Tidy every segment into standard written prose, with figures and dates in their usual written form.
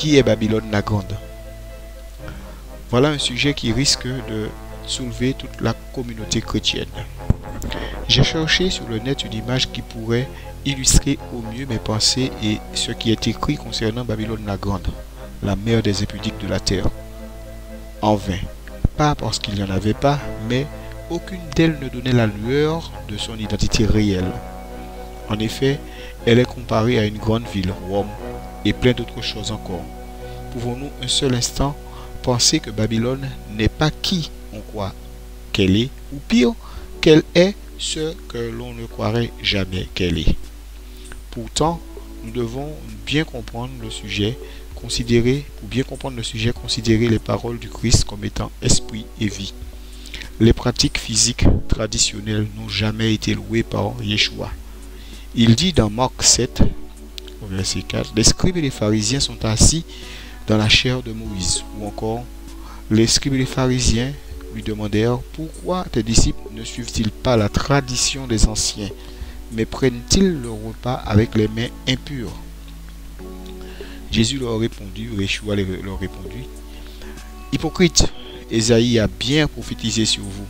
Qui est Babylone la Grande? Voilà un sujet qui risque de soulever toute la communauté chrétienne. J'ai cherché sur le net une image qui pourrait illustrer au mieux mes pensées et ce qui est écrit concernant Babylone la Grande, la mère des impudiques de la terre. En vain, pas parce qu'il n'y en avait pas, mais aucune d'elles ne donnait la lueur de son identité réelle. En effet, elle est comparée à une grande ville, Rome, et plein d'autres choses encore. Pouvons-nous un seul instant penser que Babylone n'est pas qui on croit qu'elle est, ou pire, qu'elle est ce que l'on ne croirait jamais qu'elle est? Pourtant, nous devons bien comprendre le sujet, considérer les paroles du Christ comme étant esprit et vie. Les pratiques physiques traditionnelles n'ont jamais été louées par Yeshua. Il dit dans Marc 7, au verset 4, les scribes et les pharisiens sont assis dans la chair de Moïse. Ou encore, les scribes et les pharisiens lui demandèrent, pourquoi tes disciples ne suivent-ils pas la tradition des anciens, mais prennent-ils le repas avec les mains impures? Jésus leur répondit, Yeshua leur répondit, hypocrite, Ésaïe a bien prophétisé sur vous.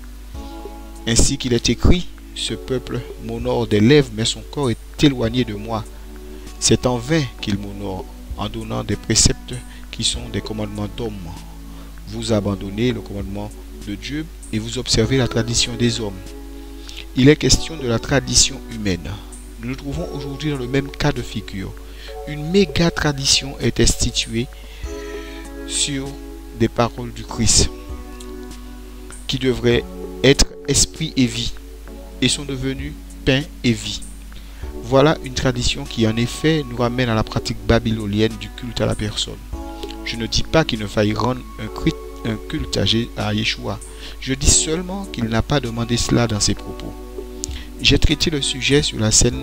Ainsi qu'il est écrit, ce peuple m'honore des lèvres, mais son corps est éloigné de moi. C'est en vain qu'il m'honore, en donnant des préceptes qui sont des commandements d'hommes. Vous abandonnez le commandement de Dieu et vous observez la tradition des hommes. Il est question de la tradition humaine. Nous nous trouvons aujourd'hui dans le même cas de figure. Une méga tradition est instituée sur des paroles du Christ qui devraient être esprit et vie et sont devenues pain et vie. Voilà une tradition qui en effet nous ramène à la pratique babylonienne du culte à la personne. Je ne dis pas qu'il ne faille rendre un culte à Yeshua. Je dis seulement qu'il n'a pas demandé cela dans ses propos. J'ai traité le sujet sur la scène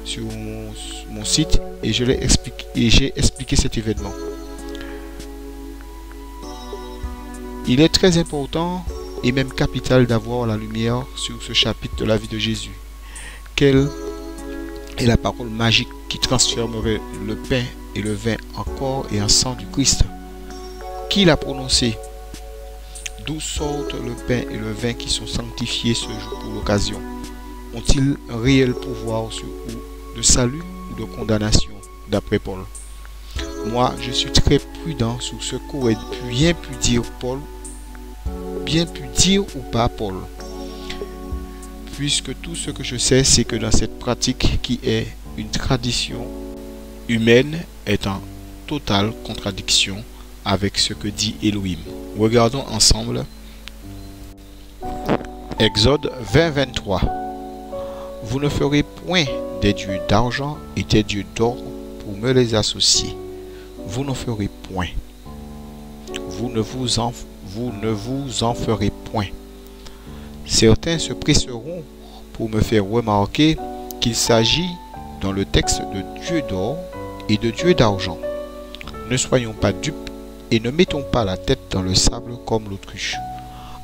sur mon site et j'ai expliqué cet événement. Il est très important et même capital d'avoir la lumière sur ce chapitre de la vie de Jésus. Quelle est la parole magique qui transformerait le pain et le vin en corps et en sang du Christ? Qui l'a prononcé? D'où sortent le pain et le vin qui sont sanctifiés ce jour pour l'occasion? Ont-ils un réel pouvoir de salut ou de condamnation, d'après Paul? Moi, je suis très prudent sur ce qu'aurait bien pu dire ou pas Paul. Puisque tout ce que je sais, c'est que dans cette pratique qui est une tradition humaine est en totale contradiction avec ce que dit Elohim. Regardons ensemble Exode 20-23. Vous ne ferez point des dieux d'argent et des dieux d'or pour me les associer. Vous n'en ferez point. Vous ne vous en ferez point. Certains se presseront pour me faire remarquer qu'il s'agit dans le texte de dieux d'or et de dieux d'argent. Ne soyons pas dupes et ne mettons pas la tête dans le sable comme l'autruche.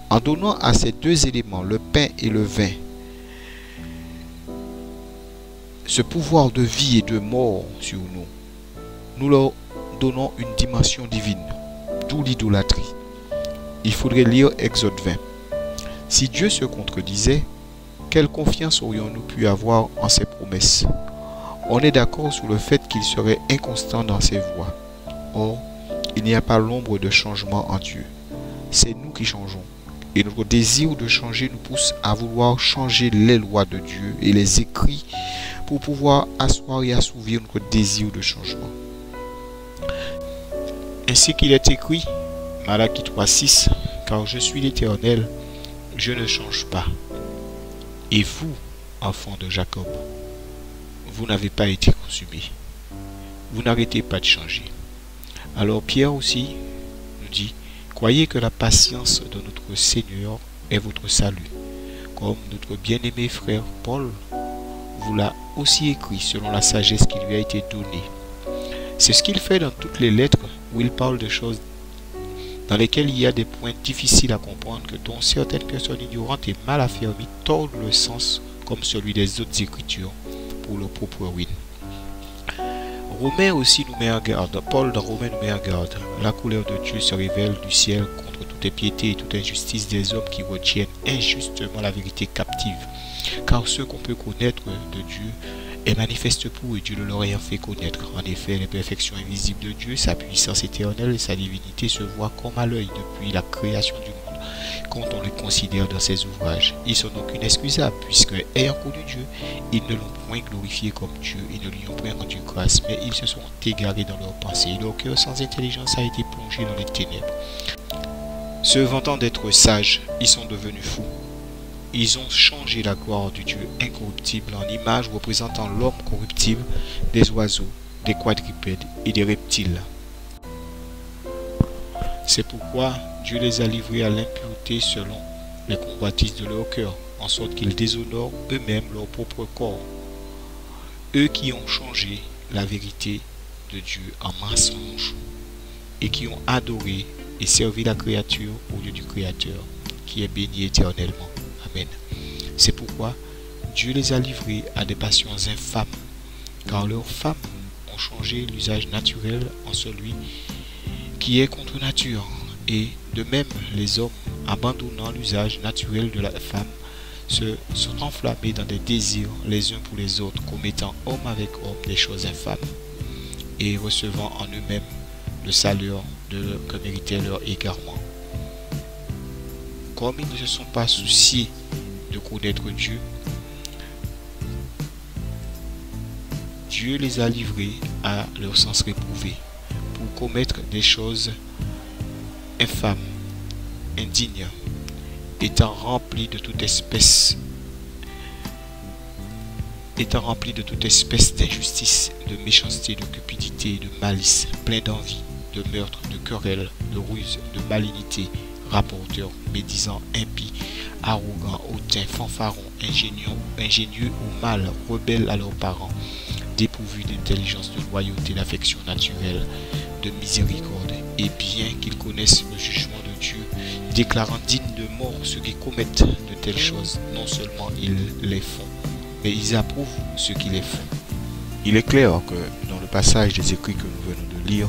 En donnant à ces deux éléments, le pain et le vin, ce pouvoir de vie et de mort sur nous, nous leur donnons une dimension divine, d'où l'idolâtrie. Il faudrait lire Exode 20. Si Dieu se contredisait, quelle confiance aurions-nous pu avoir en ses promesses? On est d'accord sur le fait qu'il serait inconstant dans ses voies. Or, il n'y a pas l'ombre de changement en Dieu. C'est nous qui changeons. Et notre désir de changer nous pousse à vouloir changer les lois de Dieu et les écrits pour pouvoir asseoir et assouvir notre désir de changement. Ainsi qu'il est écrit, Malachie 3:6, car je suis l'Éternel, je ne change pas. Et vous, enfants de Jacob, vous n'avez pas été consumés. Vous n'arrêtez pas de changer. Alors Pierre aussi nous dit, croyez que la patience de notre Seigneur est votre salut. Comme notre bien-aimé frère Paul vous l'a aussi écrit selon la sagesse qui lui a été donnée. C'est ce qu'il fait dans toutes les lettres où il parle de choses dans lesquelles il y a des points difficiles à comprendre dont certaines personnes ignorantes et mal affermies tordent le sens comme celui des autres écritures pour leur propre ruine. Romain aussi nous met en garde, Paul dans Romain nous met en garde. La colère de Dieu se révèle du ciel contre toute impiété et toute injustice des hommes qui retiennent injustement la vérité captive. Car ce qu'on peut connaître de Dieu est manifeste pour eux, Dieu le leur ayant fait connaître. En effet, les perfections invisibles de Dieu, sa puissance éternelle et sa divinité se voient comme à l'œil depuis la création du monde, quand on les considère dans ses ouvrages. Ils sont donc inexcusables, puisque, ayant connu Dieu, ils ne l'ont point glorifié comme Dieu, ils ne lui ont point rendu grâce, mais ils se sont égarés dans leurs pensées. Leur cœur sans intelligence a été plongé dans les ténèbres. Se vantant d'être sages, ils sont devenus fous. Ils ont changé la gloire du Dieu incorruptible en image représentant l'homme corruptible, des oiseaux, des quadrupèdes et des reptiles. C'est pourquoi Dieu les a livrés à l'impureté selon les convoitises de leur cœur, en sorte qu'ils déshonorent eux-mêmes leur propre corps. Eux qui ont changé la vérité de Dieu en mensonge et qui ont adoré et servi la créature au lieu du Créateur, qui est béni éternellement. Amen. C'est pourquoi Dieu les a livrés à des passions infâmes, car leurs femmes ont changé l'usage naturel en celui qui est contre nature. Et de même, les hommes, abandonnant l'usage naturel de la femme, se sont enflammés dans des désirs les uns pour les autres, commettant homme avec homme des choses infâmes, et recevant en eux-mêmes le salaire que méritait leur égarement. Comme ils ne se sont pas souciés de connaître Dieu, Dieu les a livrés à leur sens réprouvé pour commettre des choses infâmes, indignes, étant remplis de toute espèce d'injustice, de méchanceté, de cupidité, de malice, plein d'envie, de meurtre, de querelle, de ruse, de malignité, rapporteurs, médisants, impies, arrogants, hautains, fanfarons, ingénieux ou mal, rebelles à leurs parents, dépourvus d'intelligence, de loyauté, d'affection naturelle, de miséricorde, et bien qu'ils connaissent le jugement de Dieu, déclarant dignes de mort ceux qui commettent de telles choses, non seulement ils les font, mais ils approuvent ceux qui les font. Il est clair que dans le passage des écrits que nous venons de lire,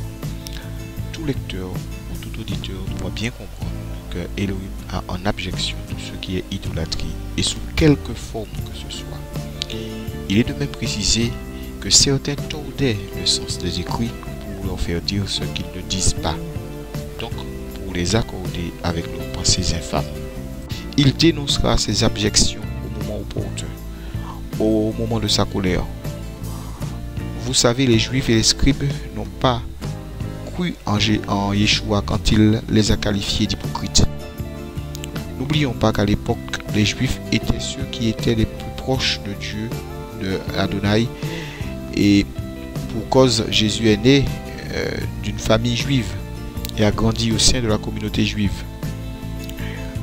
tout lecteur ou tout auditeur doit bien comprendre que Elohim a en abjection tout ce qui est idolâtrie et sous quelque forme que ce soit. Il est de même précisé que certains tordaient le sens des écrits pour leur faire dire ce qu'ils ne disent pas, donc pour les accorder avec leurs pensées infâmes. Il dénoncera ces abjections au moment opportun, au moment de sa colère. Vous savez, les Juifs et les scribes n'ont pas cru en Yeshua quand il les a qualifiés d'hypocrites. N'oublions pas qu'à l'époque, les Juifs étaient ceux qui étaient les plus proches de Dieu, de Adonai, et pour cause, Jésus est né d'une famille juive et a grandi au sein de la communauté juive.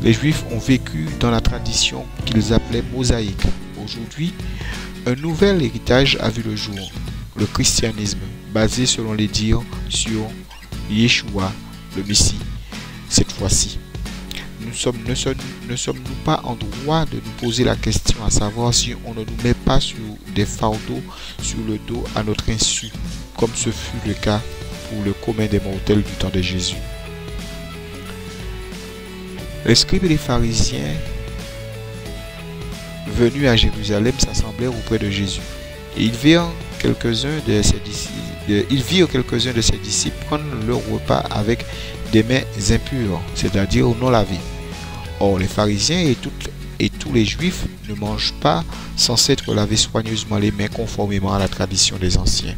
Les Juifs ont vécu dans la tradition qu'ils appelaient mosaïque. Aujourd'hui, un nouvel héritage a vu le jour, le christianisme, basé selon les dires sur Yeshua, le Messie. Cette fois-ci, ne sommes-nous pas en droit de nous poser la question à savoir si on ne nous met pas sur des fardeaux sur le dos à notre insu, comme ce fut le cas pour le commun des mortels du temps de Jésus. Les scribes et les pharisiens venus à Jérusalem s'assemblèrent auprès de Jésus. Et ils virent quelques-uns de ses disciples prendre leur repas avec des mains impures, c'est-à-dire non lavées. Or, les pharisiens et tous les juifs ne mangent pas sans s'être lavés soigneusement les mains conformément à la tradition des anciens.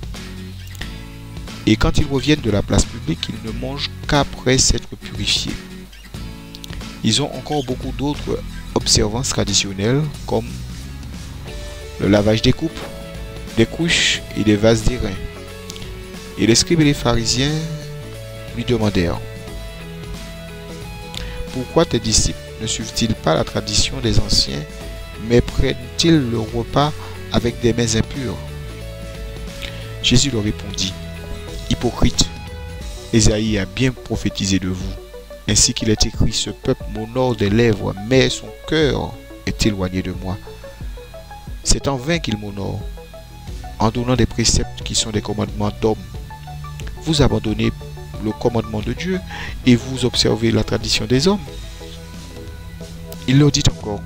Et quand ils reviennent de la place publique, ils ne mangent qu'après s'être purifiés. Ils ont encore beaucoup d'autres observances traditionnelles comme le lavage des coupes, des couches et des vases d'airain. Et les scribes et les pharisiens lui demandèrent: pourquoi tes disciples ne suivent-ils pas la tradition des anciens, mais prennent-ils le repas avec des mains impures? Jésus leur répondit: hypocrite, Ésaïe a bien prophétisé de vous, ainsi qu'il est écrit: ce peuple m'honore des lèvres, mais son cœur est éloigné de moi. C'est en vain qu'il m'honore, en donnant des préceptes qui sont des commandements d'hommes. Vous abandonnez le commandement de Dieu et vous observez la tradition des hommes. Il leur dit encore,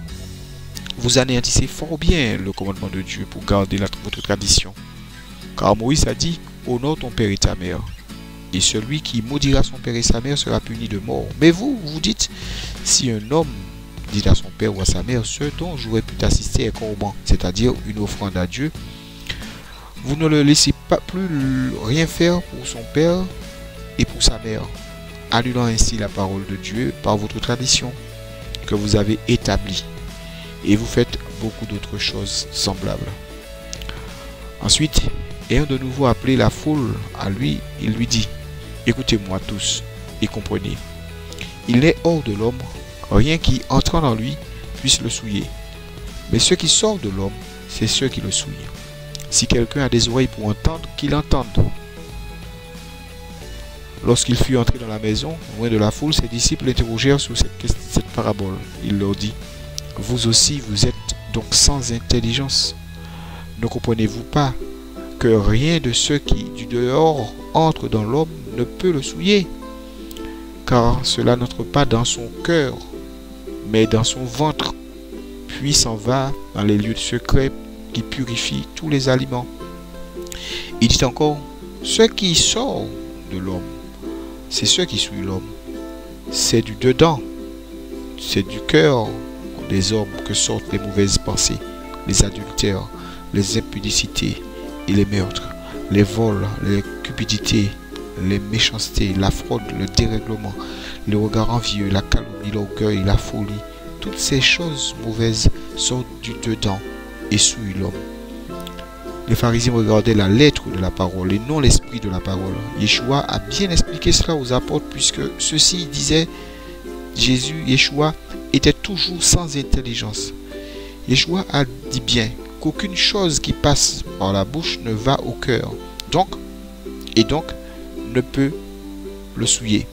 vous anéantissez fort bien le commandement de Dieu pour garder votre tradition. Car Moïse a dit, honore ton père et ta mère. Et celui qui maudira son père et sa mère sera puni de mort. Mais vous, vous dites, si un homme dit à son père ou à sa mère, ce dont j'aurais pu t'assister est corban, c'est-à-dire une offrande à Dieu, vous ne le laissez pas plus rien faire pour son père et pour sa mère, annulant ainsi la parole de Dieu par votre tradition que vous avez établie. Et vous faites beaucoup d'autres choses semblables. Ensuite, ayant de nouveau appelé la foule à lui, il lui dit, écoutez-moi tous et comprenez. Il n'est hors de l'homme rien qui, entrant dans lui, puisse le souiller. Mais ce qui sort de l'homme, c'est ce qui le souille. Si quelqu'un a des oreilles pour entendre, qu'il entende. Lorsqu'il fut entré dans la maison, loin de la foule, ses disciples l'interrogèrent sur cette parabole. Il leur dit, vous aussi, vous êtes donc sans intelligence. Ne comprenez-vous pas que rien de ce qui du dehors entre dans l'homme ne peut le souiller, car cela n'entre pas dans son cœur, mais dans son ventre, puis s'en va dans les lieux secrets qui purifient tous les aliments. Il dit encore, ce qui sort de l'homme, c'est ce qui souille l'homme. C'est du dedans, c'est du cœur des hommes que sortent les mauvaises pensées, les adultères, les impudicités et les meurtres, les vols, les cupidités, les méchancetés, la fraude, le dérèglement, le regard envieux, la calomnie, l'orgueil, la folie. Toutes ces choses mauvaises sortent du dedans et souillent l'homme. Les pharisiens regardaient la lettre de la parole et non l'esprit de la parole. Yeshua a bien expliqué cela aux apôtres puisque ceux-ci disaient Yeshua était toujours sans intelligence. Yeshua a dit bien qu'aucune chose qui passe par la bouche ne va au cœur, donc ne peut le souiller.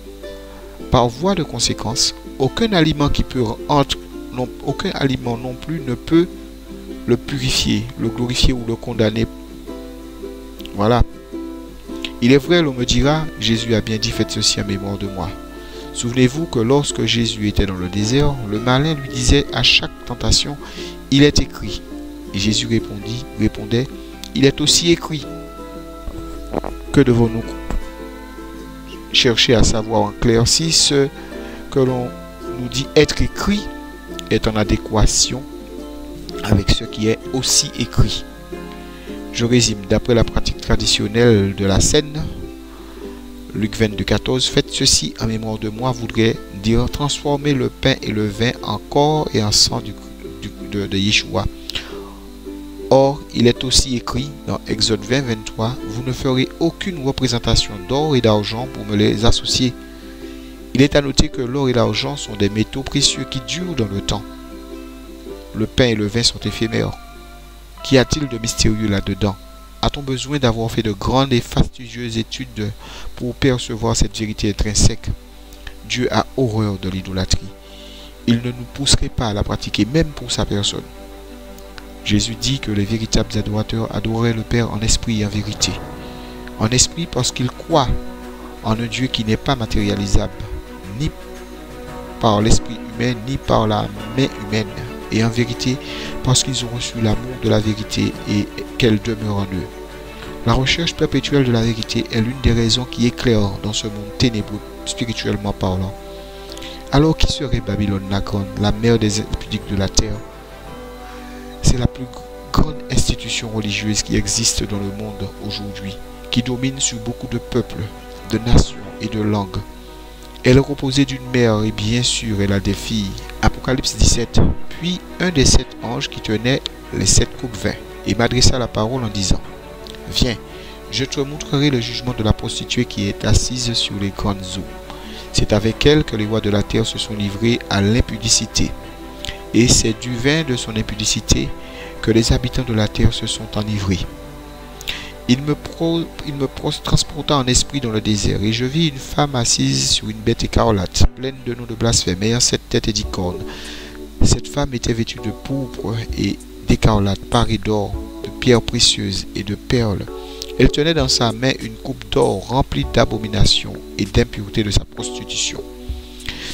Par voie de conséquence, aucun aliment non plus ne peut le purifier, le glorifier ou le condamner. Voilà. Il est vrai, l'on me dira, Jésus a bien dit, faites ceci en mémoire de moi. Souvenez-vous que lorsque Jésus était dans le désert, le malin lui disait à chaque tentation, il est écrit. Et Jésus répondait, il est aussi écrit. Que devons-nous chercher à savoir en clair si ce que l'on nous dit être écrit est en adéquation avec ce qui est aussi écrit. Je résume, d'après la pratique traditionnelle de la scène, Luc 22, 14, faites ceci en mémoire de moi, voudrait dire transformer le pain et le vin en corps et en sang de Yeshua. Or, il est aussi écrit dans Exode 20, 23, vous ne ferez aucune représentation d'or et d'argent pour me les associer. Il est à noter que l'or et l'argent sont des métaux précieux qui durent dans le temps. Le pain et le vin sont éphémères. Qu'y a-t-il de mystérieux là-dedans? A-t-on besoin d'avoir fait de grandes et fastidieuses études pour percevoir cette vérité intrinsèque? Dieu a horreur de l'idolâtrie. Il ne nous pousserait pas à la pratiquer, même pour sa personne. Jésus dit que les véritables adorateurs adoraient le Père en esprit et en vérité. En esprit parce qu'ils croient en un Dieu qui n'est pas matérialisable, ni par l'esprit humain, ni par la main humaine. Et en vérité, parce qu'ils ont reçu l'amour de la vérité et qu'elle demeure en eux. La recherche perpétuelle de la vérité est l'une des raisons qui éclairent dans ce monde ténébreux, spirituellement parlant. Alors qui serait Babylone la grande, la mère des impudiques de la terre? C'est la plus grande institution religieuse qui existe dans le monde aujourd'hui, qui domine sur beaucoup de peuples, de nations et de langues. Elle est composée d'une mère et bien sûr elle a des filles. Apocalypse 17. Puis un des 7 anges qui tenait les 7 coupes vin et m'adressa la parole en disant, viens, je te montrerai le jugement de la prostituée qui est assise sur les grandes eaux. C'est avec elle que les rois de la terre se sont livrés à l'impudicité. Et c'est du vin de son impudicité que les habitants de la terre se sont enivrés. Il me transporta en esprit dans le désert, et je vis une femme assise sur une bête écarlate, pleine de noms de blasphème, ayant 7 têtes et 10 cornes. Cette femme était vêtue de pourpre et d'écarlate, parée d'or, de pierres précieuses et de perles. Elle tenait dans sa main une coupe d'or remplie d'abominations et d'impuretés de sa prostitution.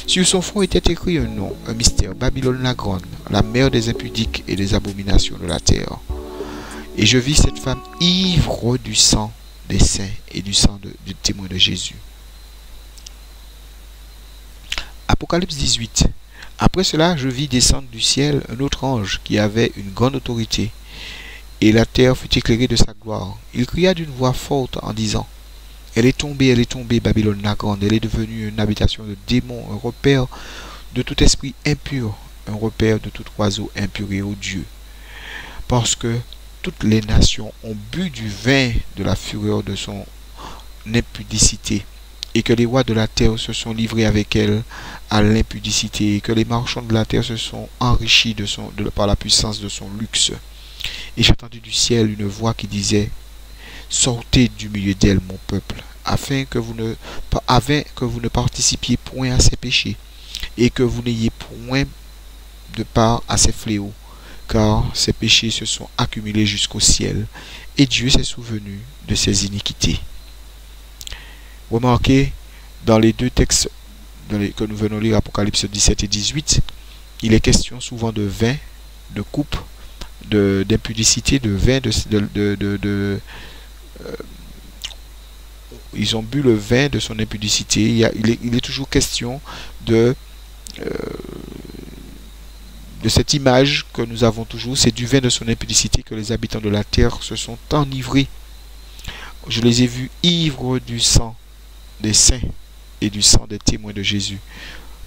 Sur son front était écrit un nom, un mystère, Babylone la grande, la mère des impudiques et des abominations de la terre. Et je vis cette femme ivre du sang des saints et du sang du témoin de Jésus. Apocalypse 18. Après cela, je vis descendre du ciel un autre ange qui avait une grande autorité, et la terre fut éclairée de sa gloire. Il cria d'une voix forte en disant, elle est tombée, Babylone la grande, elle est devenue une habitation de démons, un repère de tout esprit impur, un repère de tout oiseau impur et odieux. Parce que toutes les nations ont bu du vin de la fureur de son impudicité, et que les rois de la terre se sont livrés avec elle à l'impudicité, et que les marchands de la terre se sont enrichis par la puissance de son luxe. Et j'ai entendu du ciel une voix qui disait, sortez du milieu d'elle, mon peuple, afin que vous ne participiez point à ses péchés, et que vous n'ayez point de part à ses fléaux, car ses péchés se sont accumulés jusqu'au ciel, et Dieu s'est souvenu de ses iniquités. Remarquez, dans les deux textes que nous venons lire, Apocalypse 17 et 18, il est question souvent de vin, de coupe, d'impudicité, de vin, ils ont bu le vin de son impudicité. Il est toujours question de cette image que nous avons toujours, c'est du vin de son impudicité que les habitants de la terre se sont enivrés. Je les ai vus ivres du sang des saints et du sang des témoins de Jésus.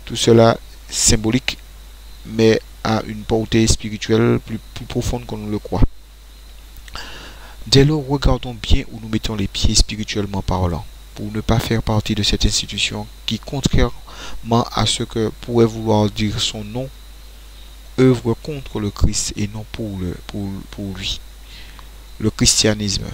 Tout cela symbolique, mais a une portée spirituelle plus profonde qu'on ne le croit. Dès lors, regardons bien où nous mettons les pieds spirituellement parlant, pour ne pas faire partie de cette institution qui, contrairement à ce que pourrait vouloir dire son nom, œuvre contre le Christ et non pour lui. Le christianisme.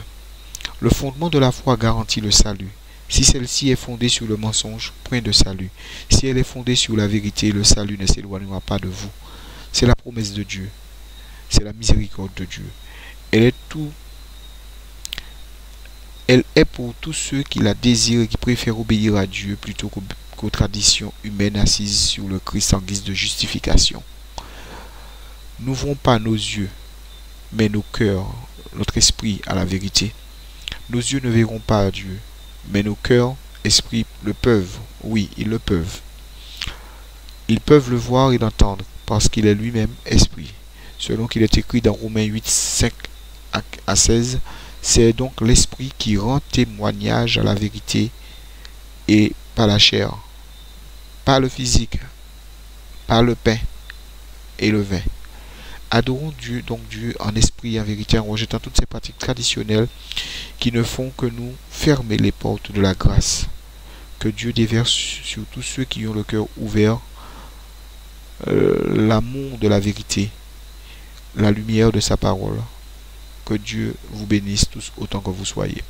Le fondement de la foi garantit le salut. Si celle-ci est fondée sur le mensonge, point de salut. Si elle est fondée sur la vérité, le salut ne s'éloignera pas de vous. C'est la promesse de Dieu. C'est la miséricorde de Dieu. Elle est pour tous ceux qui la désirent et qui préfèrent obéir à Dieu plutôt qu'aux traditions humaines assises sur le Christ en guise de justification. N'ouvrons pas nos yeux, mais nos cœurs, notre esprit à la vérité. Nos yeux ne verront pas Dieu, mais nos cœurs, esprits le peuvent. Oui, ils le peuvent. Ils peuvent le voir et l'entendre, parce qu'il est lui-même esprit. Selon qu'il est écrit dans Romains 8, 5 à 16, c'est donc l'esprit qui rend témoignage à la vérité et pas la chair, pas le physique, pas le pain et le vin. Adorons Dieu, donc Dieu en esprit et en vérité, en rejetant toutes ces pratiques traditionnelles qui ne font que nous fermer les portes de la grâce. Que Dieu déverse sur tous ceux qui ont le cœur ouvert l'amour de la vérité, la lumière de sa parole. Que Dieu vous bénisse tous autant que vous soyez.